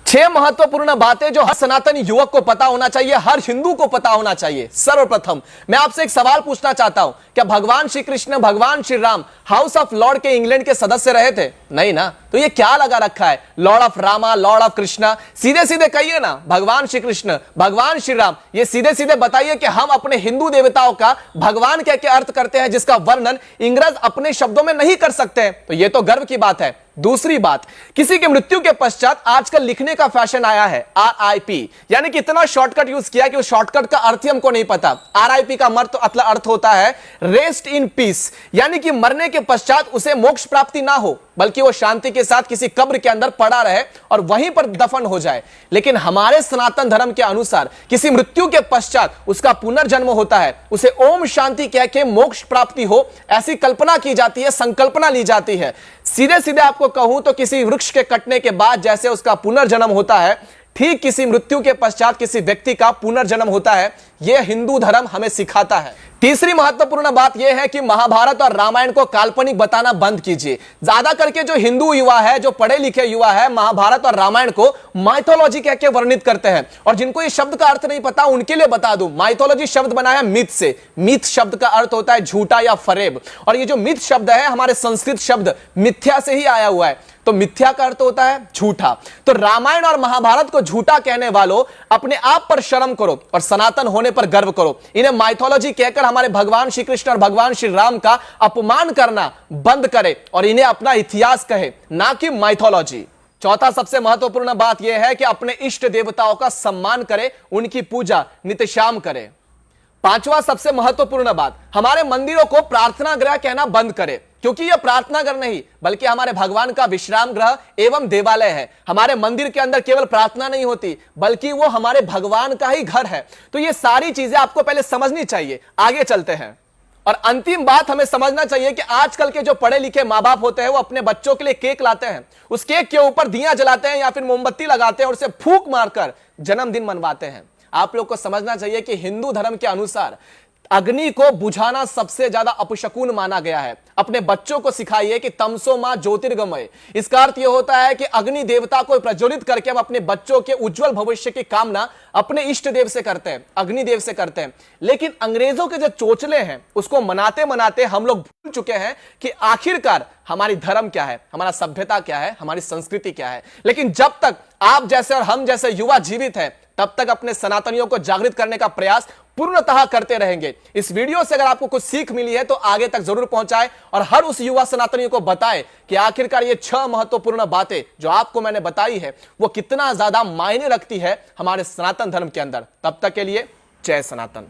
6 महत्वपूर्ण बातें जो हर सनातनी युवक को पता होना चाहिए, हर हिंदू को पता होना चाहिए। सर्वप्रथम मैं आपसे एक सवाल पूछना चाहता हूं, क्या भगवान श्री कृष्ण, भगवान Shri Ram house of Lord के इंग्लैंड के सदस्य रहे थे? नहीं ना। तो ये क्या लगा रखा है, Lord of Rama, Lord of Krishna? सीधे सीधे कहिए ना, भगवान श्री कृष्ण, भगवान श्री राम। ये सीधे सीधे बताइए कि हम अपने हिंदू देवताओं का भगवान क्या क्या अर्थ करते हैं, जिसका वर्णन इंग्रज अपने शब्दों में नहीं कर सकते। तो ये तो गर्व की बात है। दूसरी बात, किसी की मृत्यु के पश्चात आजकल लिखने का फैशन आया है RIP, यानी कि इतना शॉर्टकट यूज किया कि उस शॉर्टकट का अर्थ ही हमको नहीं पता। RIP का अर्थ होता है रेस्ट इन पीस, यानी कि मरने के पश्चात उसे मोक्ष प्राप्ति ना हो, बल्कि वो शांति के साथ किसी कब्र के अंदर पड़ा रहे और वहीं पर दफन हो जाए। लेकिन हमारे सनातन धर्म के अनुसार किसी मृत्यु के पश्चात उसका पुनर्जन्म होता है, उसे ओम शांति कह के मोक्ष प्राप्ति हो, ऐसी कल्पना की जाती है, संकल्पना ली जाती है। सीधे सीधे आपको कहूं तो किसी वृक्ष के कटने के बाद जैसे उसका पुनर्जन्म होता है, ठीक किसी मृत्यु के पश्चात किसी व्यक्ति का पुनर्जन्म होता है। यह हिंदू धर्म हमें सिखाता है। तीसरी महत्वपूर्ण बात यह है कि महाभारत और रामायण को काल्पनिक बताना बंद कीजिए। ज्यादा करके जो हिंदू युवा है, जो पढ़े लिखे युवा है, महाभारत और रामायण को माइथोलॉजी कह के वर्णित करते हैं। और जिनको इस शब्द का अर्थ नहीं पता उनके लिए बता दूं, माइथोलॉजी शब्द बना है मिथ से। मिथ शब्द का अर्थ होता है झूठा या फरेब, और ये जो मिथ शब्द है हमारे संस्कृत शब्द मिथ्या से ही आया हुआ है। तो मिथ्या का अर्थ होता है झूठा। तो रामायण और महाभारत को झूठा कहने वालों, अपने आप पर शर्म करो और सनातन होने पर गर्व करो। इन्हें माइथोलॉजी कहकर हमारे भगवान श्री कृष्ण और भगवान श्री राम का अपमान करना बंद करे और इन्हें अपना इतिहास कहे, ना कि माइथोलॉजी। चौथा सबसे महत्वपूर्ण बात यह है कि अपने इष्ट देवताओं का सम्मान करें, उनकी पूजा नित्य शाम करें। पांचवा सबसे महत्वपूर्ण बात, हमारे मंदिरों को प्रार्थना गृह कहना बंद करें, क्योंकि यह प्रार्थना घर नहीं बल्कि हमारे भगवान का विश्राम गृह एवं देवालय है। हमारे मंदिर के अंदर केवल प्रार्थना नहीं होती, बल्कि वो हमारे भगवान का ही घर है। तो ये सारी चीजें आपको पहले समझनी चाहिए। आगे चलते हैं। और अंतिम बात हमें समझना चाहिए कि आजकल के जो पढ़े लिखे माँ बाप होते हैं वो अपने बच्चों के लिए केक लाते हैं, उस केक के ऊपर दिया जलाते हैं या फिर मोमबत्ती लगाते हैं और उसे फूंक मारकर जन्मदिन मनवाते हैं। आप लोग को समझना चाहिए कि हिंदू धर्म के अनुसार अग्नि को बुझाना सबसे ज्यादा अपशकुन माना गया है। अपने बच्चों को सिखाइए कि तमसो मां ज्योतिर्गमय। इसका अर्थ यह होता है कि अग्नि देवता को प्रज्वलित करके हम अपने बच्चों के उज्जवल भविष्य की कामना अपने इष्ट देव से करते हैं, अग्निदेव से करते हैं। लेकिन अंग्रेजों के जो चोचले हैं उसको मनाते मनाते हम लोग भूल चुके हैं कि आखिरकार हमारी धर्म क्या है, हमारा सभ्यता क्या है, हमारी संस्कृति क्या है। लेकिन जब तक आप जैसे और हम जैसे युवा जीवित हैं, तब तक अपने सनातनियों को जागृत करने का प्रयास पूर्णतः करते रहेंगे। इस वीडियो से अगर आपको कुछ सीख मिली है तो आगे तक जरूर पहुंचाएं और हर उस युवा सनातनियों को बताएं कि आखिरकार ये 6 महत्वपूर्ण बातें जो आपको मैंने बताई है वो कितना ज्यादा मायने रखती है हमारे सनातन धर्म के अंदर। तब तक के लिए जय सनातन।